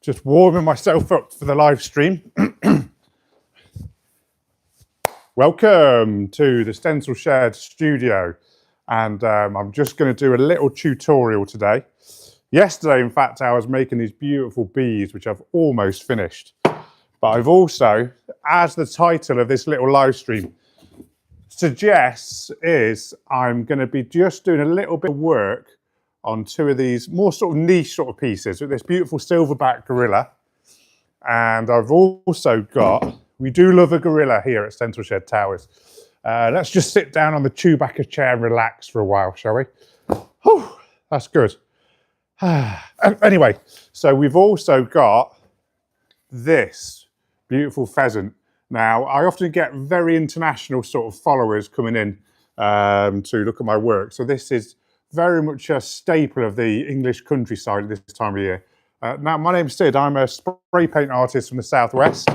Just warming myself up for the live stream. Welcome to the Stencil Shared Studio. And I'm just going to do a little tutorial today. Yesterday, in fact, I was making these beautiful bees, which I've almost finished. But I've also, as the title of this little live stream suggests, is I'm going to be just doing a little bit of work on two of these more sort of niche sort of pieces with this beautiful silverback gorilla. And I've also got, we do love a gorilla here at Stencil Shed Towers. Let's just sit down on the Chewbacca chair and relax for a while, shall we? Whew, that's good. Anyway, so we've also got this beautiful pheasant. Now, I often get very international sort of followers coming in to look at my work. So this is very much a staple of the English countryside at this time of year. Now, my name's Sid. I'm a spray paint artist from the southwest,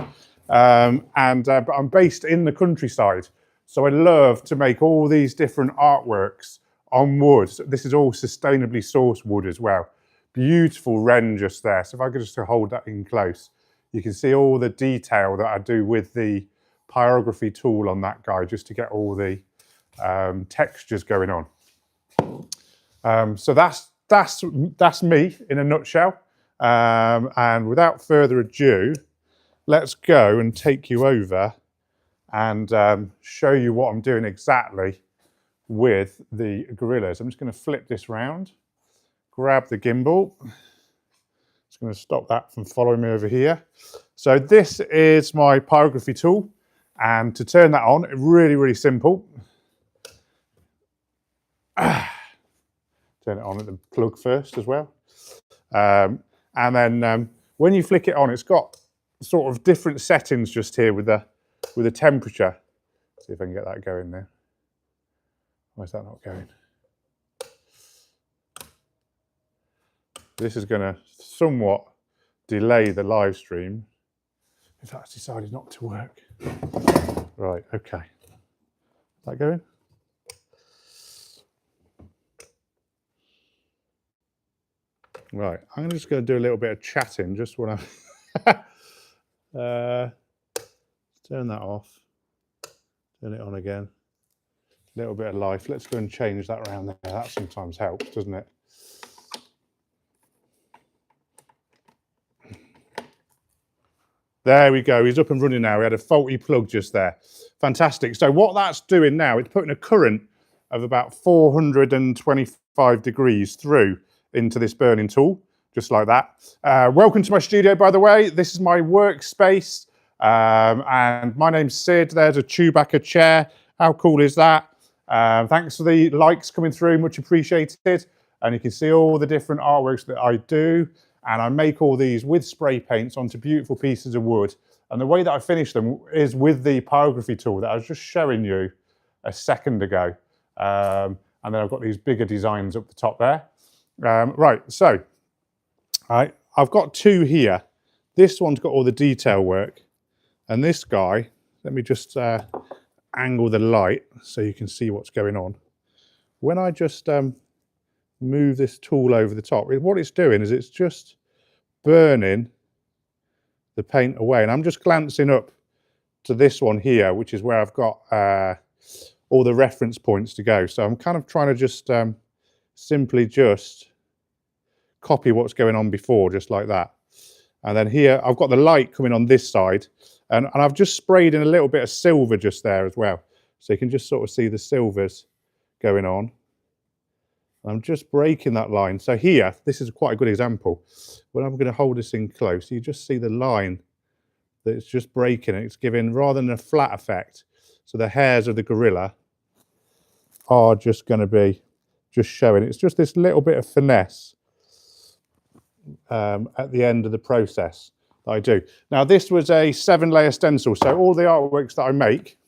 but I'm based in the countryside. So I love to make all these different artworks on wood. So this is all sustainably sourced wood as well. Beautiful wren just there. So if I could just hold that in close, you can see all the detail that I do with the pyrography tool on that guy, just to get all the textures going on. So that's me in a nutshell. And without further ado, let's go and take you over and show you what I'm doing exactly with the gorillas. I'm just going to flip this round, grab the gimbal. Just going to stop that from following me over here. So this is my pyrography tool, and to turn that on, really, really simple. Turn it on at the plug first as well. And then when you flick it on, it's got sort of different settings just here with the temperature. See if I can get that going there. Why is that not going? This is going to somewhat delay the live stream if that's decided not to work. Right, okay. Is that going? Right, I'm just going to do a little bit of chatting just when I turn that off, turn it on again. A little bit of life. Let's go and change that around there. That sometimes helps, doesn't it? There we go. He's up and running now. We had a faulty plug just there. Fantastic. So what that's doing now, it's putting a current of about 425 degrees through into this burning tool, just like that. Welcome to my studio, by the way. This is my workspace, and my name's Sid. There's a Chewbacca chair. How cool is that? Thanks for the likes coming through, much appreciated. And you can see all the different artworks that I do, and I make all these with spray paints onto beautiful pieces of wood. And the way that I finish them is with the pyrography tool that I was just showing you a second ago. And then I've got these bigger designs up the top there. Right, so I've got two here. This one's got all the detail work, and this guy, let me just angle the light so you can see what's going on. When I just move this tool over the top, what it's doing is it's just burning the paint away, and I'm just glancing up to this one here, which is where I've got all the reference points to go. So I'm kind of trying to just simply just copy what's going on before, just like that. And then here I've got the light coming on this side, and I've just sprayed in a little bit of silver just there as well, so you can just sort of see the silvers going on. I'm just breaking that line. So here, this is quite a good example. When I'm going to hold this in close, you just see the line that it's just breaking. It's giving, rather than a flat effect, so the hairs of the gorilla are just going to be just showing. It's just this little bit of finesse at the end of the process that I do. Now, this was a 7-layer stencil, so all the artworks that I make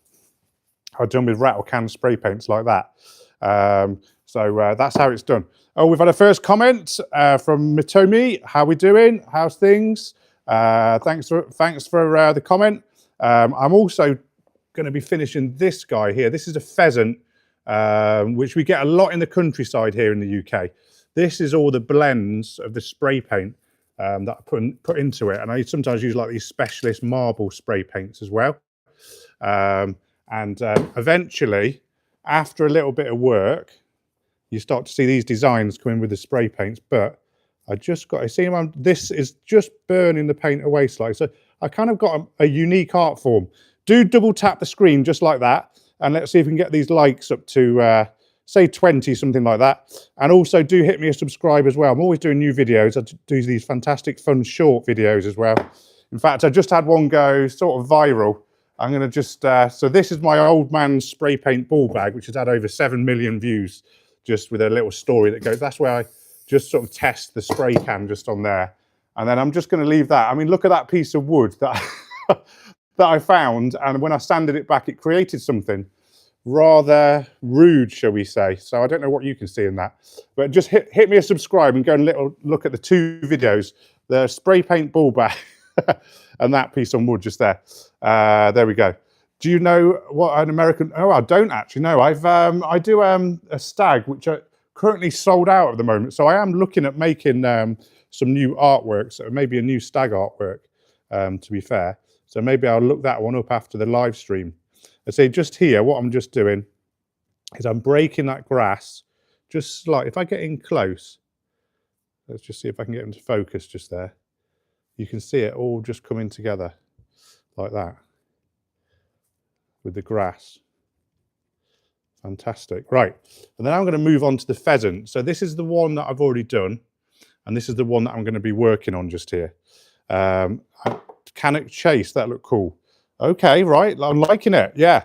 are done with rattle can spray paints like that. So that's how it's done. Oh, we've had a first comment from Mitomi. How we doing? How's things? Thanks for the comment. I'm also going to be finishing this guy here. This is a pheasant, which we get a lot in the countryside here in the UK. This is all the blends of the spray paint that I put into it. And I sometimes use like these specialist marble spray paints as well. Eventually, after a little bit of work, you start to see these designs come in with the spray paints. But I just got to see them. This is just burning the paint away slightly. So I kind of got a unique art form. Do double tap the screen just like that. And let's see if we can get these likes up to, say 20, something like that. And also do hit me a subscribe as well. I'm always doing new videos. I do these fantastic fun short videos as well. In fact, I just had one go sort of viral. I'm going to just, so this is my old man's spray paint ball bag, which has had over 7 million views, just with a little story that goes, that's where I just sort of test the spray can just on there. And then I'm just going to leave that. I mean, look at that piece of wood that, that I found. And when I sanded it back, it created something rather rude, shall we say. So I don't know what you can see in that, but just hit me a subscribe and go and look at the 2 videos, the spray paint ball bag and that piece on wood just there. There we go. Do you know what an American, oh, I don't actually know. I do a stag, which are currently sold out at the moment. So I am looking at making some new artwork, so maybe a new stag artwork, to be fair. So maybe I'll look that one up after the live stream. I say just here, what I'm just doing is I'm breaking that grass just slightly. If I get in close, let's just see if I can get into focus just there. You can see it all just coming together like that with the grass. Fantastic. Right, and then I'm going to move on to the pheasant. So this is the one that I've already done, and this is the one that I'm going to be working on just here. Canic chase, that looked cool. Okay, right, I'm liking it, yeah.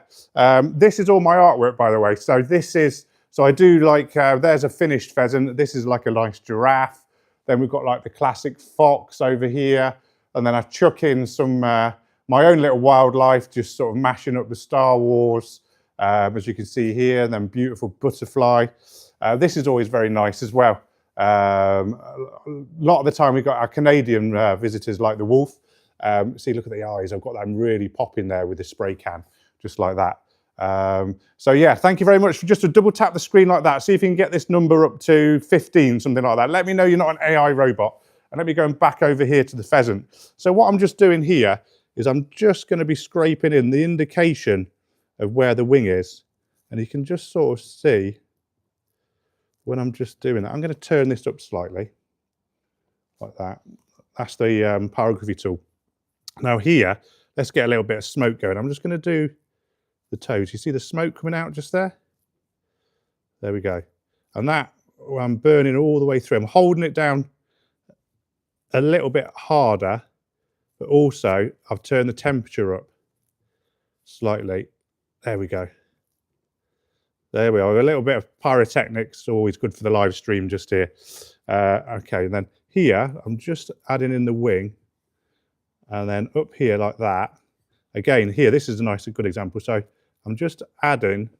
This is all my artwork, by the way. So this is, so I do like, there's a finished pheasant. This is like a nice giraffe. Then we've got like the classic fox over here. And then I chuck in some, my own little wildlife, just sort of mashing up the Star Wars, as you can see here, and then beautiful butterfly. This is always very nice as well. A lot of the time we've got our Canadian visitors like the wolf. See, look at the eyes. I've got them really popping there with the spray can, just like that. So yeah, thank you very much for just to double tap the screen like that. See if you can get this number up to 15, something like that. Let me know you're not an AI robot. And let me go back over here to the pheasant. So what I'm just doing here is I'm just going to be scraping in the indication of where the wing is. And you can just sort of see when I'm just doing that. I'm going to turn this up slightly like that. That's the pyrography tool. Now here, let's get a little bit of smoke going. I'm just going to do the toes. You see the smoke coming out just there? There we go. And that, I'm burning all the way through. I'm holding it down a little bit harder, but also I've turned the temperature up slightly. There we go. There we are. A little bit of pyrotechnics, always good for the live stream just here. Okay, and then here, I'm just adding in the wing. And then up here like that. Again, here, this is a nice, good example. So I'm just adding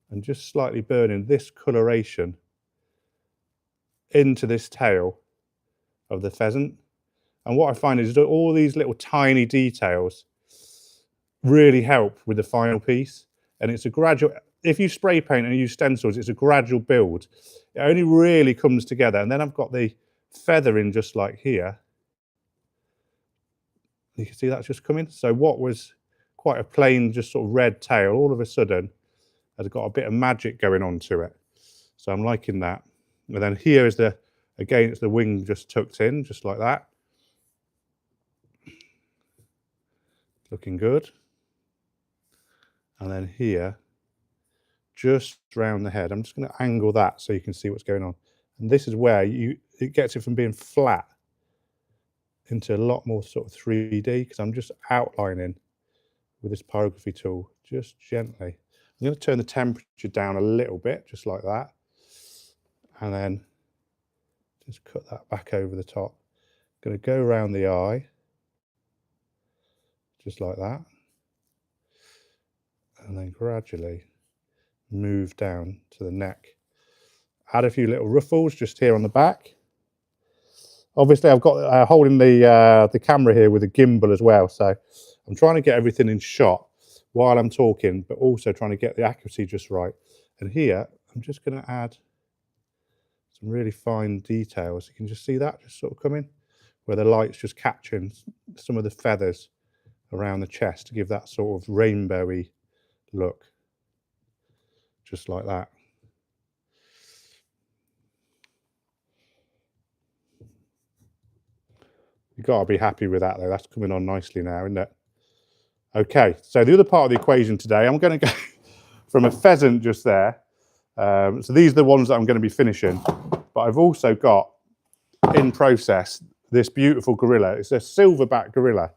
and just slightly burning this coloration into this tail of the pheasant. And what I find is that all these little tiny details really help with the final piece. And it's a gradual, if you spray paint and use stencils, it's a gradual build. It only really comes together. And then I've got the feathering just like here. You can see that's just coming. So what was quite a plain, just sort of red tail, all of a sudden has got a bit of magic going on to it. So I'm liking that. And then here is the, again, it's the wing just tucked in, just like that. Looking good. And then here, just round the head, I'm just going to angle that so you can see what's going on. And this is where it gets it from being flat into a lot more sort of 3D, because I'm just outlining with this pyrography tool, just gently. I'm going to turn the temperature down a little bit, just like that. And then just cut that back over the top. I'm going to go around the eye, just like that. And then gradually move down to the neck. Add a few little ruffles just here on the back. Obviously, I've got holding the camera here with a gimbal as well, so I'm trying to get everything in shot while I'm talking, but also trying to get the accuracy just right. And here, I'm just going to add some really fine details. You can just see that just sort of coming, where the light's just catching some of the feathers around the chest to give that sort of rainbowy look, just like that. You've got to be happy with that though. That's coming on nicely now, isn't it? Okay, so the other part of the equation today, I'm going to go from a pheasant just there. So these are the ones that I'm going to be finishing, but I've also got in process this beautiful gorilla. It's a silverback gorilla.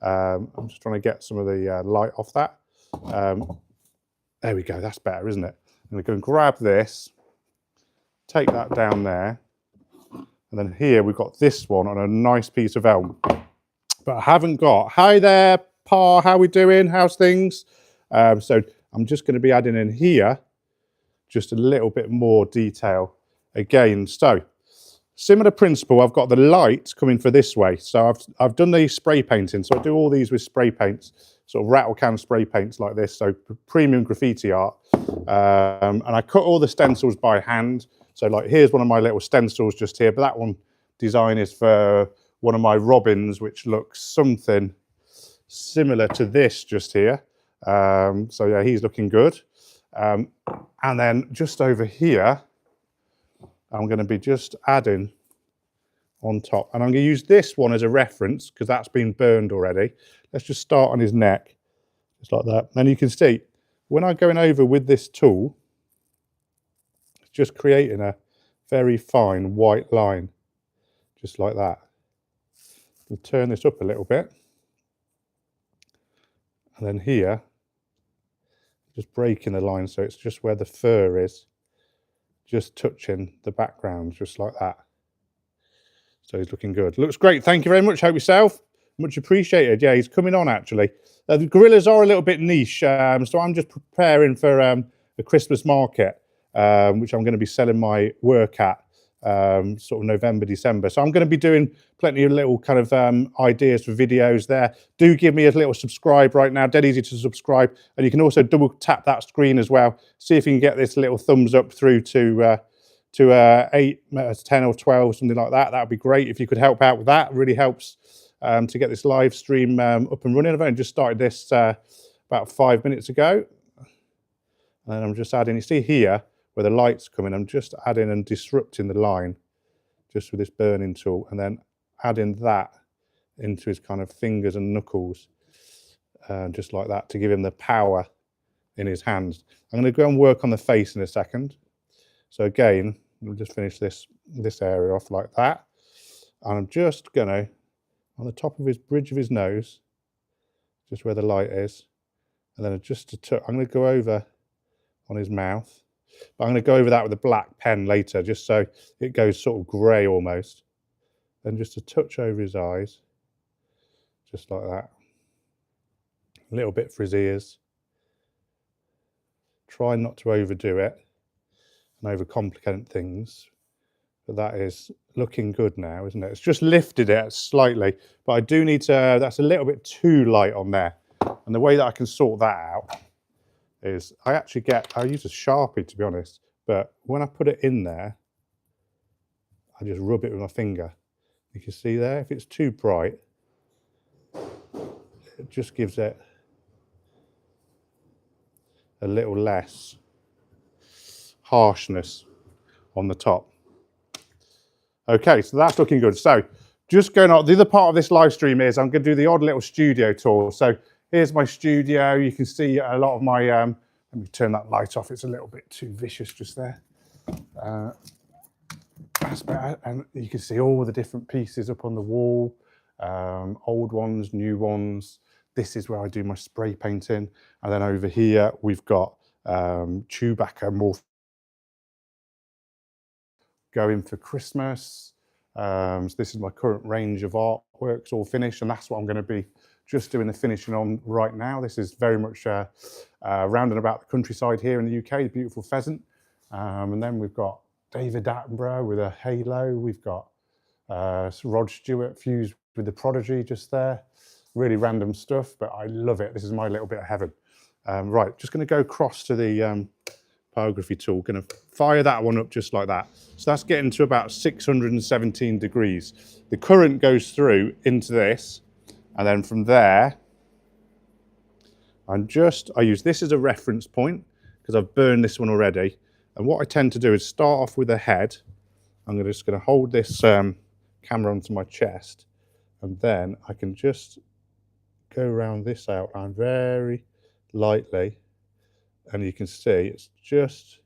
I'm just trying to get some of the light off that. There we go, that's better, isn't it? I'm going to go and grab this, take that down there, and then here we've got this one on a nice piece of elm. But I haven't got, hi there, Pa, how we doing? How's things? So I'm just going to be adding in here just a little bit more detail again. So similar principle, I've got the light coming for this way. So I've done the spray painting. So I do all these with spray paints, sort of rattle can spray paints like this. So premium graffiti art. And I cut all the stencils by hand. So like here's one of my little stencils just here, but that one design is for one of my robins, which looks something similar to this just here. So yeah, he's looking good. And then just over here, I'm going to be just adding on top. And I'm going to use this one as a reference because that's been burned already. Let's just start on his neck, just like that. And you can see, when I'm going over with this tool, it's just creating a very fine white line, just like that. We'll turn this up a little bit. And then here, just breaking the line so it's just where the fur is, just touching the background, just like that. So he's looking good. Looks great. Thank you very much. Help yourself. Much appreciated. Yeah, he's coming on actually. The gorillas are a little bit niche, so I'm just preparing for a Christmas market, which I'm going to be selling my work at sort of November, December. So I'm going to be doing plenty of little kind of ideas for videos there. Do give me a little subscribe right now. Dead easy to subscribe. And you can also double tap that screen as well. See if you can get this little thumbs up through to 8, 10 or 12, something like that. That would be great if you could help out with that. It really helps to get this live stream up and running. I've only just started this about 5 minutes ago. And I'm just adding, you see here, where the light's coming, I'm just adding and disrupting the line just with this burning tool, and then adding that into his kind of fingers and knuckles, just like that, to give him the power in his hands. I'm going to go and work on the face in a second. So again, we'll just finish this area off like that. And I'm just going to, on the top of his bridge of his nose, just where the light is, and then just to touch, I'm going to go over on his mouth. But I'm going to go over that with a black pen later, just so it goes sort of grey almost. Then just a touch over his eyes, just like that. A little bit for his ears. Try not to overdo it and overcomplicate things. But that is looking good now, isn't it? It's just lifted it slightly, but I do need to, that's a little bit too light on there. And the way that I can sort that out is I use a Sharpie to be honest, but when I put it in there, I just rub it with my finger. You can see there, if it's too bright, it just gives it a little less harshness on the top. Okay, so that's looking good. So just going on, the other part of this live stream is I'm going to do the odd little studio tour. So here's my studio. You can see a lot of my, let me turn that light off. It's a little bit too vicious just there. That's better. And you can see all the different pieces up on the wall, old ones, new ones. This is where I do my spray painting. And then over here, we've got Chewbacca more going for Christmas. So this is my current range of artworks all finished, and that's what I'm going to be just doing the finishing on right now. This is very much round and about the countryside here in the UK, the beautiful pheasant. And then we've got David Attenborough with a halo. We've got Rod Stewart fused with the Prodigy just there. Really random stuff, but I love it. This is my little bit of heaven. Right, just going to go across to the pyrography tool. Going to fire that one up just like that. So that's getting to about 617 degrees. The current goes through into this, and then from there, I use this as a reference point because I've burned this one already. And what I tend to do is start off with a head. I'm just going to hold this camera onto my chest, and then I can just go around this outline very lightly, and you can see it's just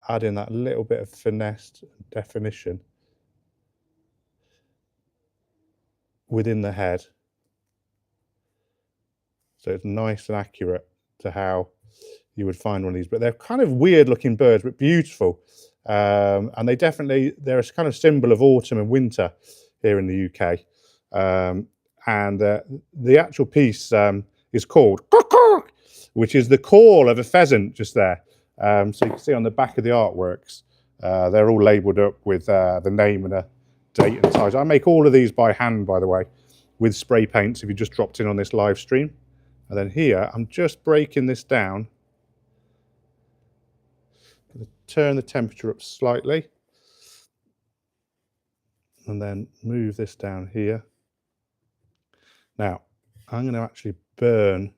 adding that little bit of finesse and definition within the head, so it's nice and accurate to how you would find one of these. But they're kind of weird looking birds, but beautiful, and they're a kind of symbol of autumn and winter here in the UK. And the actual piece is called which is the call of a pheasant just there. So you can see on the back of the artworks, they're all labelled up with the name and a date and size. I make all of these by hand, by the way, with spray paints, if you just dropped in on this live stream. And then here, I'm just breaking this down. I'm going to turn the temperature up slightly. And then move this down here. Now, I'm going to actually burn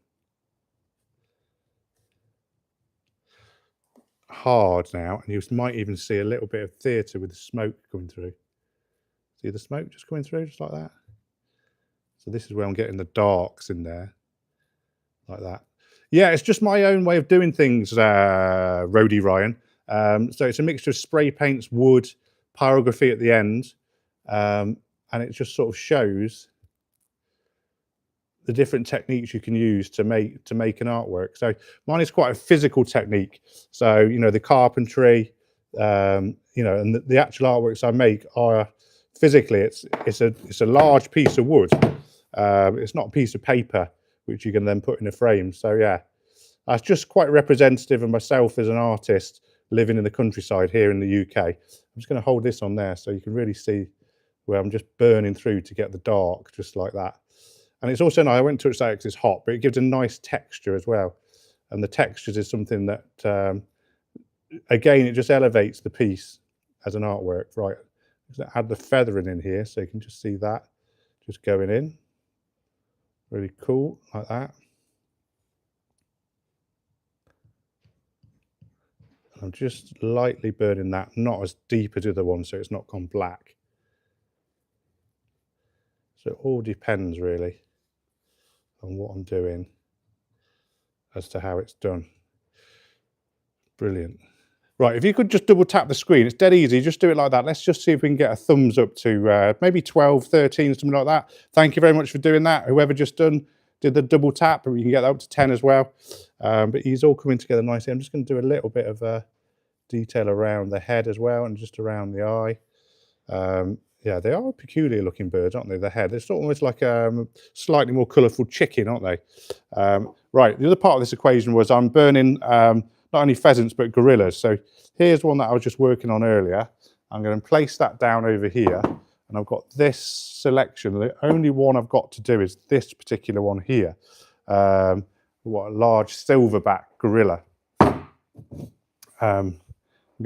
hard now, and you might even see a little bit of theatre with the smoke coming through. See the smoke just coming through, just like that? So this is where I'm getting the darks in there, like that. Yeah, it's just my own way of doing things, Roadie Ryan. So it's a mixture of spray paints, wood, pyrography at the end, and it just sort of shows the different techniques you can use to make an artwork. So mine is quite a physical technique. So, you know, the carpentry, you know, and the actual artworks I make are physically, it's a large piece of wood. It's not a piece of paper which you can then put in a frame. So yeah, that's just quite representative of myself as an artist living in the countryside here in the UK. I'm just going to hold this on there so you can really see where I'm just burning through to get the dark, just like that. And it's also nice, I won't touch that because it's hot, but it gives a nice texture as well. And the textures is something that, again, it just elevates the piece as an artwork. Right, add the feathering in here so you can just see that just going in. Really cool, like that. I'm just lightly burning that, not as deep as the other one, so it's not gone black. So it all depends really on what I'm doing as to how it's done. Brilliant. Right, if you could just double tap the screen, it's dead easy, just do it like that. Let's just see if we can get a thumbs up to maybe 12, 13, something like that. Thank you very much for doing that. Whoever just did the double tap, but we can get that up to 10 as well. But he's all coming together nicely. I'm just going to do a little bit of detail around the head as well, and just around the eye. Yeah, they are peculiar looking birds, aren't they? The head, it's almost like a slightly more colourful chicken, aren't they? Right, the other part of this equation was I'm burning not only pheasants, but gorillas. So here's one that I was just working on earlier. I'm going to place that down over here, and I've got this selection. The only one I've got to do is this particular one here. What a large silverback gorilla. I'm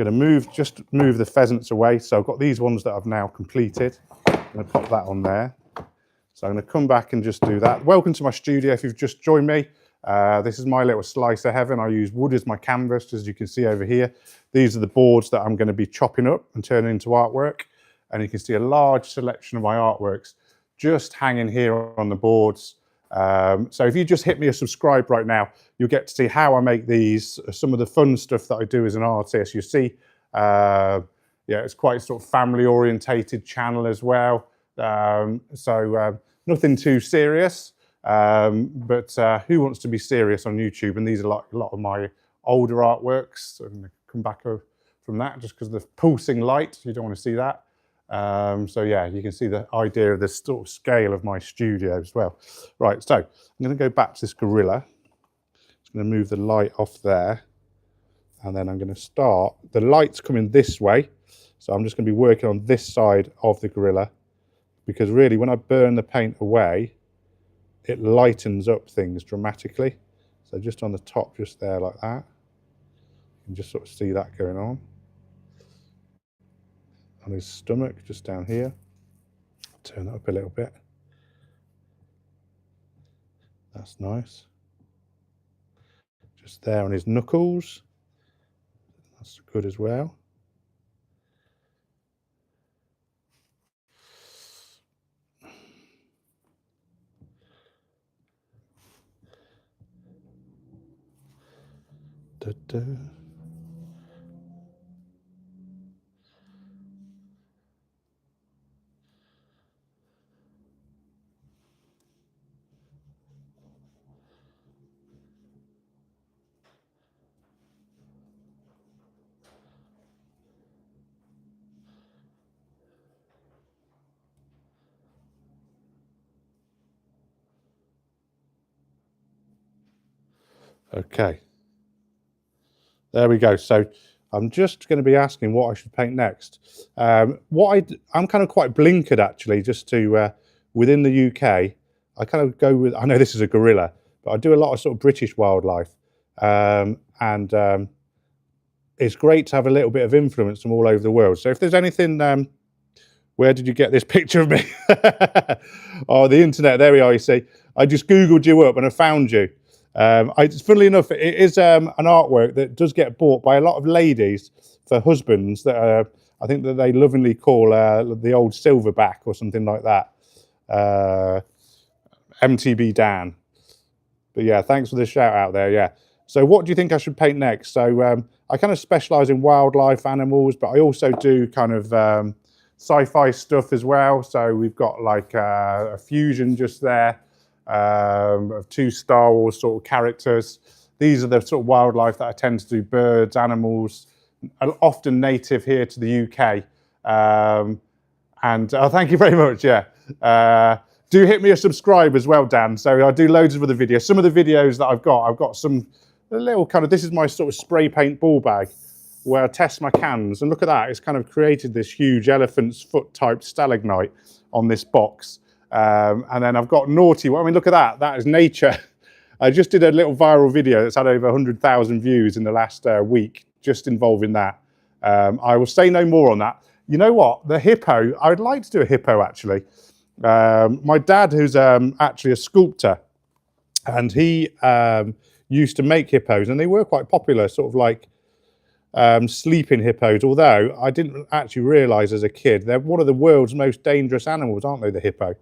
going to just move the pheasants away. So I've got these ones that I've now completed. I'm going to pop that on there. So I'm going to come back and just do that. Welcome to my studio if you've just joined me. This is my little slice of heaven. I use wood as my canvas, as you can see over here. These are the boards that I'm going to be chopping up and turning into artwork. And you can see a large selection of my artworks just hanging here on the boards. So if you just hit me a subscribe right now, you'll get to see how I make these, some of the fun stuff that I do as an artist. You see, yeah, it's quite sort of family orientated channel as well. Nothing too serious, but who wants to be serious on YouTube? And these are like a lot of my older artworks. So I'm going to come back from that just because of the pulsing light. You don't want to see that. So yeah, you can see the idea of the sort of scale of my studio as well. Right, so I'm going to go back to this gorilla. I'm going to move the light off there, and then I'm going to start. The light's coming this way, so I'm just going to be working on this side of the gorilla, because really when I burn the paint away, it lightens up things dramatically. So just on the top, just there like that. You can just sort of see that going on his stomach, just down here. I'll turn that up a little bit. That's nice. Just there on his knuckles. That's good as well. Da, da. Okay, there we go. So I'm just going to be asking what I should paint next. I'm kind of quite blinkered actually, just to within the UK. I kind of go with, I know this is a gorilla, but I do a lot of sort of British wildlife, and it's great to have a little bit of influence from all over the world. So if there's anything, where did you get this picture of me? Oh, the internet, there we are, you see. I just Googled you up and I found you. Funnily enough, it is an artwork that does get bought by a lot of ladies for husbands that I think that they lovingly call the old silverback or something like that. MTB Dan. But yeah, thanks for the shout out there. Yeah. So what do you think I should paint next? So I kind of specialize in wildlife animals, but I also do kind of sci-fi stuff as well. So we've got like a fusion just there of two Star Wars sort of characters. These are the sort of wildlife that I tend to do: birds, animals, often native here to the UK. And thank you very much. Yeah. Do hit me a subscribe as well, Dan. So I do loads of other videos. Some of the videos that I've got some a little kind of, this is my sort of spray paint ball bag where I test my cans. And look at that, it's kind of created this huge elephant's foot type stalagmite on this box. And then I've got naughty, I mean, look at that, that is nature. I just did a little viral video that's had over 100,000 views in the last week, just involving that. I will say no more on that. You know what, the hippo, I would like to do a hippo actually. My dad, who's actually a sculptor, and he used to make hippos, and they were quite popular, sort of like sleeping hippos, although I didn't actually realise as a kid, they're one of the world's most dangerous animals, aren't they, the hippo?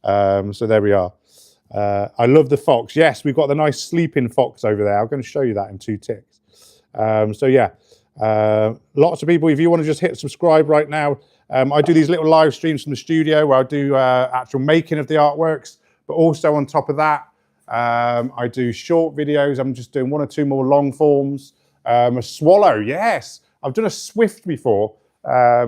So there we are. I love the fox. Yes, we've got the nice sleeping fox over there. I'm going to show you that in 2 ticks. So yeah, lots of people, if you want to just hit subscribe right now. I do these little live streams from the studio where I do actual making of the artworks, but also on top of that, I do short videos. I'm just doing 1 or 2 more long forms. A swallow, yes. I've done a swift before.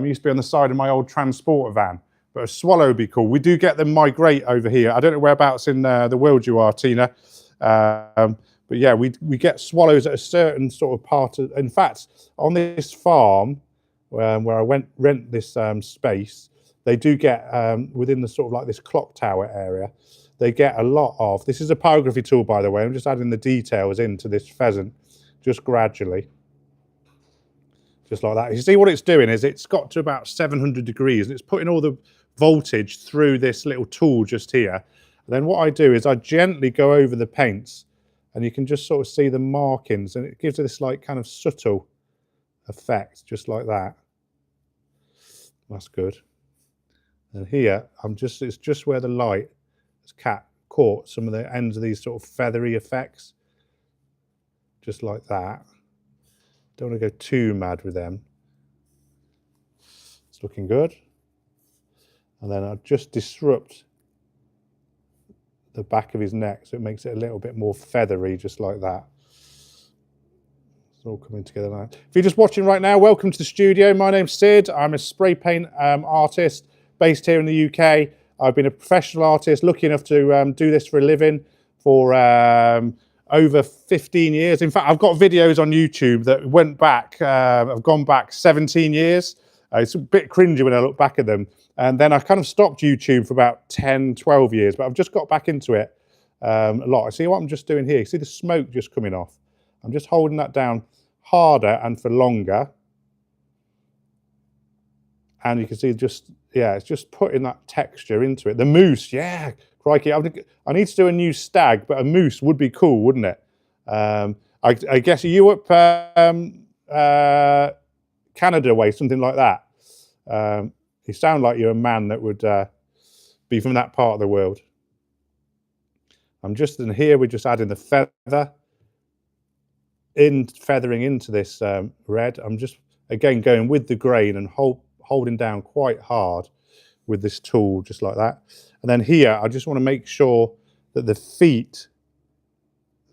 Used to be on the side of my old transporter van, but a swallow would be cool. We do get them migrate over here. I don't know whereabouts in the world you are, Tina. But yeah, we get swallows at a certain sort of part of, in fact, on this farm, where I rent this space, they do get, within the sort of like this clock tower area, they get a lot of, this is a pyrography tool, by the way, I'm just adding the details into this pheasant, just gradually, just like that. You see what it's doing is it's got to about 700 degrees and it's putting all the voltage through this little tool just here. And then what I do is I gently go over the paints and you can just sort of see the markings, and it gives it this like kind of subtle effect, just like that. That's good. And here, it's just where the light has caught some of the ends of these sort of feathery effects, just like that. Don't want to go too mad with them. It's looking good. And then I'll just disrupt the back of his neck so it makes it a little bit more feathery, just like that. It's all coming together now. If you're just watching right now, welcome to the studio. My name's Sid. I'm a spray paint artist based here in the UK. I've been a professional artist, lucky enough to do this for a living for over 15 years. In fact, I've got videos on YouTube that went back, I've gone back 17 years. It's a bit cringy when I look back at them. And then I kind of stopped YouTube for about 10, 12 years, but I've just got back into it a lot. See what I'm just doing here? See the smoke just coming off? I'm just holding that down harder and for longer. And you can see just, yeah, it's just putting that texture into it. The moose, yeah, crikey. I need to do a new stag, but a moose would be cool, wouldn't it? I guess, are you up Canada way, something like that? You sound like you're a man that would be from that part of the world. I'm just in here, we're just adding the feathering into this red. I'm just, again, going with the grain and holding down quite hard with this tool, just like that. And then here, I just want to make sure that the feet,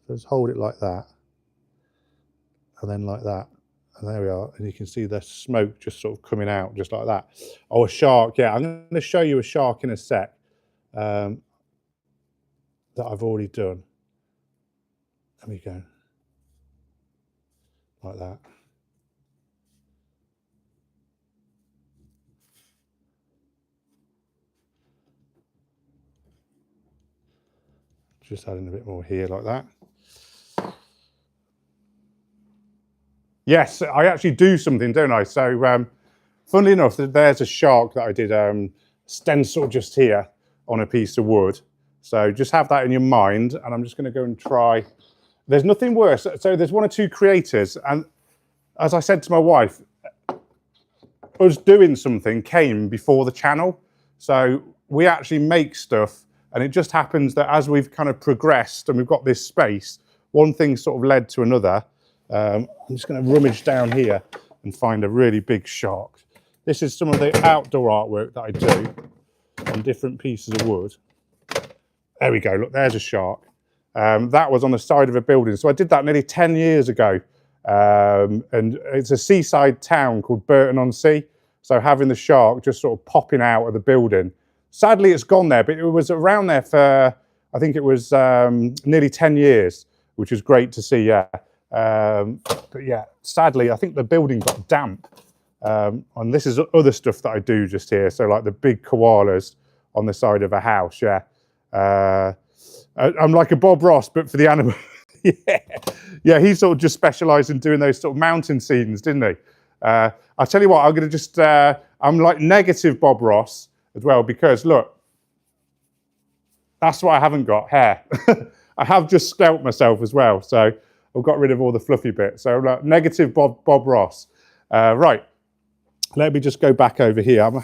just hold it like that, and then like that. And there we are. And you can see the smoke just sort of coming out, just like that. Oh, a shark. Yeah, I'm going to show you a shark in a sec that I've already done. There we go. Like that. Just adding a bit more here like that. Yes, I actually do something, don't I? So, funnily enough, there's a shark that I did stencil just here on a piece of wood. So just have that in your mind, and I'm just going to go and try. There's nothing worse. So there's one or two creators, and as I said to my wife, us doing something came before the channel. So we actually make stuff, and it just happens that as we've kind of progressed and we've got this space, one thing sort of led to another. I'm just going to rummage down here and find a really big shark. This is some of the outdoor artwork that I do on different pieces of wood. There we go, look, there's a shark. That was on the side of a building. So I did that nearly 10 years ago. And it's a seaside town called Burton-on-Sea. So having the shark just sort of popping out of the building. Sadly, it's gone there, but it was around there for, I think it was nearly 10 years, which is great to see, yeah. But yeah, sadly, I think the building got damp. And this is other stuff that I do just here. So like the big koalas on the side of a house, yeah. I'm like a Bob Ross, but for the animal. Yeah. Yeah, he sort of just specialised in doing those sort of mountain scenes, didn't he? I'll tell you what, I'm going to just, I'm like negative Bob Ross as well, because look, that's what I haven't got, hair. I have just scalped myself as well, so I've got rid of all the fluffy bits. So like, negative Bob Ross. Right, let me just go back over here. I'm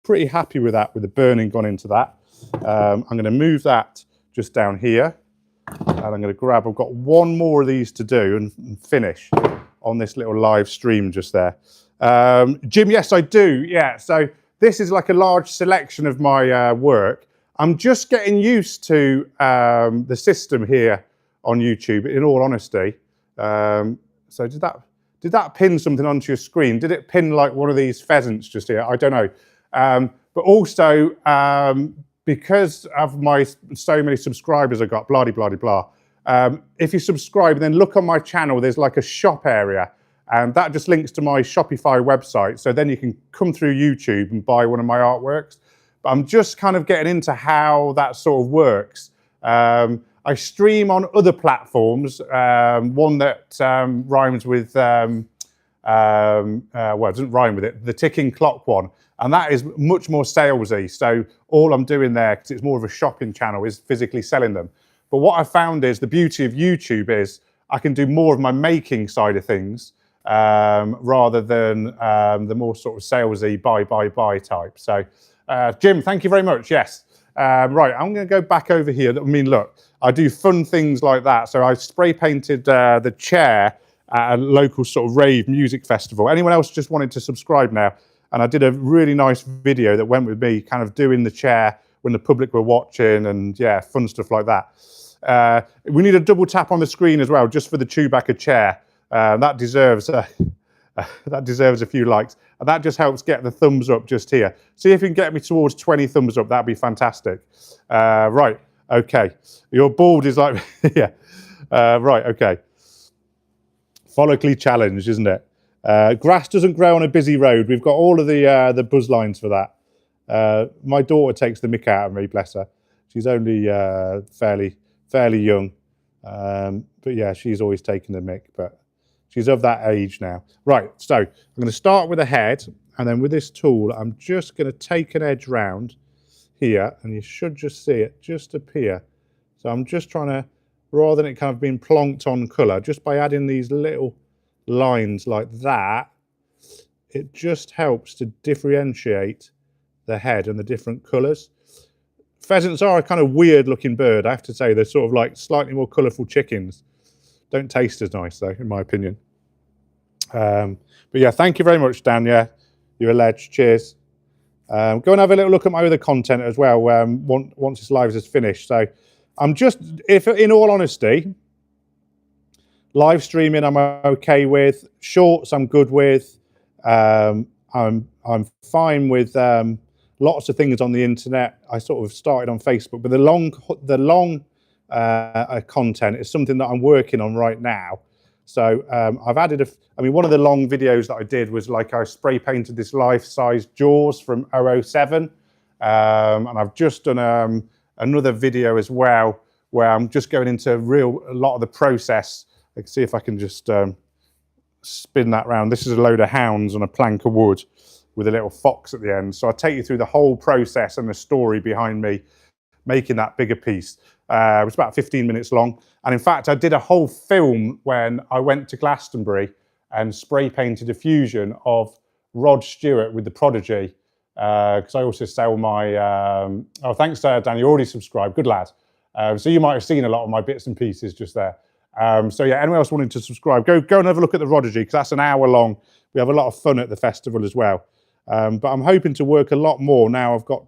pretty happy with that, with the burning gone into that. I'm going to move that just down here. And I'm going to grab, I've got one more of these to do and finish on this little live stream just there. Jim, yes, I do. Yeah, so this is like a large selection of my work. I'm just getting used to the system here on YouTube, in all honesty. So did that pin something onto your screen? Did it pin like one of these pheasants just here? I don't know. But also, because of my so many subscribers I've got, blah, blah, blah, blah. If you subscribe, then look on my channel, there's like a shop area, and that just links to my Shopify website. So then you can come through YouTube and buy one of my artworks. But I'm just kind of getting into how that sort of works. I stream on other platforms, one that rhymes with, well, it doesn't rhyme with it, the ticking clock one. And that is much more salesy. So all I'm doing there, because it's more of a shopping channel, is physically selling them. But what I found is the beauty of YouTube is I can do more of my making side of things rather than the more sort of salesy buy type. So Jim, thank you very much. Yes. Right, I'm going to go back over here. I mean, look, I do fun things like that. So I spray painted the chair at a local sort of rave music festival. Anyone else just wanted to subscribe now? And I did a really nice video that went with me kind of doing the chair when the public were watching, and yeah, fun stuff like that. We need a double tap on the screen as well, just for the Chewbacca chair. That deserves a few likes. And that just helps get the thumbs up just here. See if you can get me towards 20 thumbs up, that'd be fantastic. Right, okay. Your board is like, yeah. Right, okay. Follically challenged, isn't it? Grass doesn't grow on a busy road. We've got all of the buzz lines for that. My daughter takes the mick out of me, bless her. She's only fairly young, but yeah, she's always taken the mick. But She's of that age now. Right, so I'm going to start with the head, and then with this tool, I'm just going to take an edge round here, and you should just see it just appear. So I'm just trying to, rather than it kind of being plonked on colour, just by adding these little lines like that, it just helps to differentiate the head and the different colours. Pheasants are a kind of weird looking bird, I have to say. They're sort of like slightly more colourful chickens. Don't taste as nice though, in my opinion. But yeah, thank you very much, Dan. Yeah, you're a ledge. Cheers. Go and have a little look at my other content as well once this live is finished. So I'm just, if in all honesty, live streaming I'm okay with. Shorts I'm good with. I'm fine with lots of things on the internet. I sort of started on Facebook, but the long content is something that I'm working on right now. So I've added one of the long videos that I did was like I spray painted this life-size Jaws from 007. And I've just done another video as well where I'm just going into a lot of the process. I can see if I can just spin that round. This is a load of hounds on a plank of wood with a little fox at the end. So I'll take you through the whole process and the story behind me making that bigger piece. It was about 15 minutes long. And in fact, I did a whole film when I went to Glastonbury and spray painted a fusion of Rod Stewart with the Prodigy. Because I also sell my, oh, thanks Dan, you already subscribed, good lad. So you might have seen a lot of my bits and pieces just there. So yeah, anyone else wanting to subscribe, go and have a look at the Prodigy, because that's an hour long. We have a lot of fun at the festival as well. But I'm hoping to work a lot more now I've got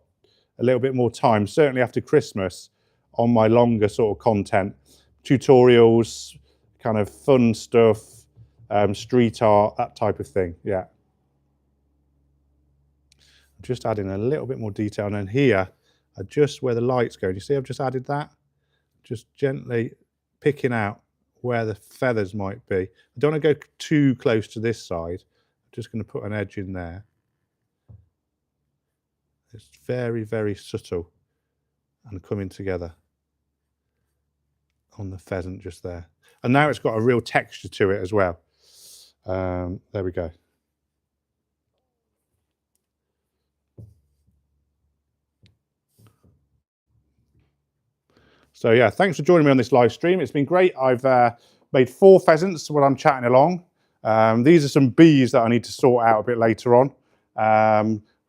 a little bit more time, certainly after Christmas, on my longer sort of content, tutorials, kind of fun stuff, street art, that type of thing, yeah. I'm just adding a little bit more detail, and then here, just where the light's going, you see I've just added that? Just gently picking out where the feathers might be. I don't want to go too close to this side. I'm just going to put an edge in there. It's very, very subtle and coming together on the pheasant just there. And now it's got a real texture to it as well. There we go. So yeah, thanks for joining me on this live stream. It's been great. I've made 4 pheasants while I'm chatting along. These are some bees that I need to sort out a bit later on.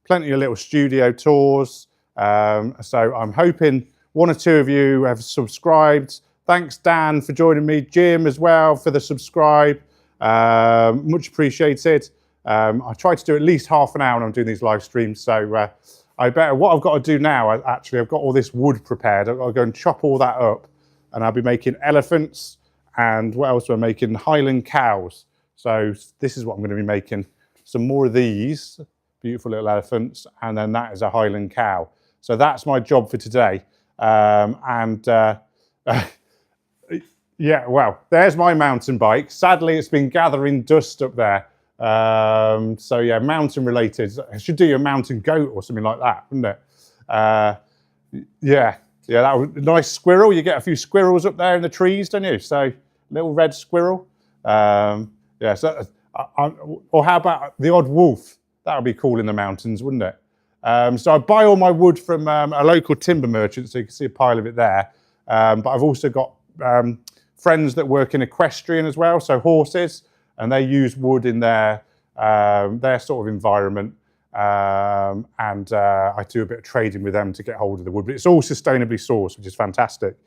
Plenty of little studio tours. So I'm hoping 1 or 2 of you have subscribed. Thanks, Dan, for joining me. Jim as well for the subscribe. Much appreciated. I try to do at least half an hour when I'm doing these live streams. So what I've got to do now, I've got all this wood prepared. I'll go and chop all that up, and I'll be making elephants, and what else am I making? Highland cows. So this is what I'm going to be making. Some more of these beautiful little elephants, and then that is a Highland cow. So that's my job for today. Yeah, well, there's my mountain bike. Sadly, it's been gathering dust up there. So yeah, mountain related. I should do a mountain goat or something like that, wouldn't it? Yeah, that was a nice squirrel. You get a few squirrels up there in the trees, don't you? So little red squirrel. Yeah, so, or how about the odd wolf? That would be cool in the mountains, wouldn't it? So I buy all my wood from a local timber merchant, so you can see a pile of it there. But I've also got friends that work in equestrian as well, so horses, and they use wood in their sort of environment. And I do a bit of trading with them to get hold of the wood, but it's all sustainably sourced, which is fantastic.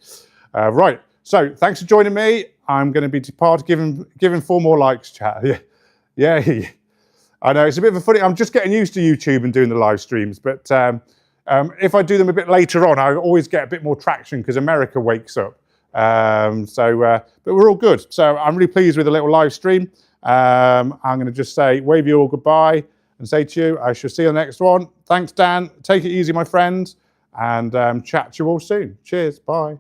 Right, so thanks for joining me. I'm going to be departing, giving 4 more likes, chat. Yeah. I know, it's a bit of a funny, I'm just getting used to YouTube and doing the live streams, but if I do them a bit later on, I always get a bit more traction because America wakes up. But we're all good. So I'm really pleased with the little live stream. I'm going to just say, wave you all goodbye and say to you, I shall see you on the next one. Thanks, Dan. Take it easy, my friends, and chat to you all soon. Cheers. Bye.